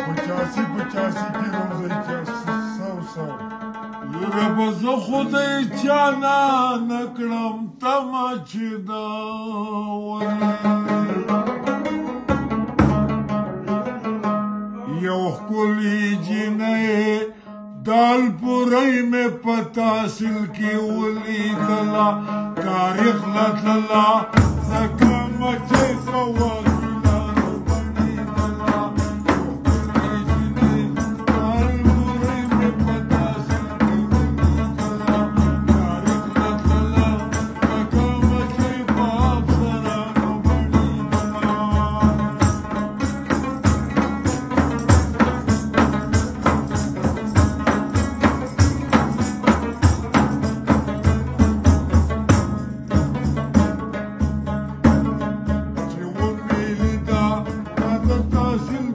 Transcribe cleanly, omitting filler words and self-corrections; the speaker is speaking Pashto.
پچاسی پچاسی کی روزی چا سو سو رب زه خدای چانا نکړم تما چې دا یو ښکلي جینۍ دال پوری مې په تحصیل کې ولیدله تاریخ له تلله ځکه مچۍ ښه وکیلانو بڼېدله یو ښکلي جینۍ دال پوری مې په تحصیل کې ولیدله تاریخ له تلله ځکه مچۍ په افسرانو بڼېدله چې ومې لیده تا د تحصیل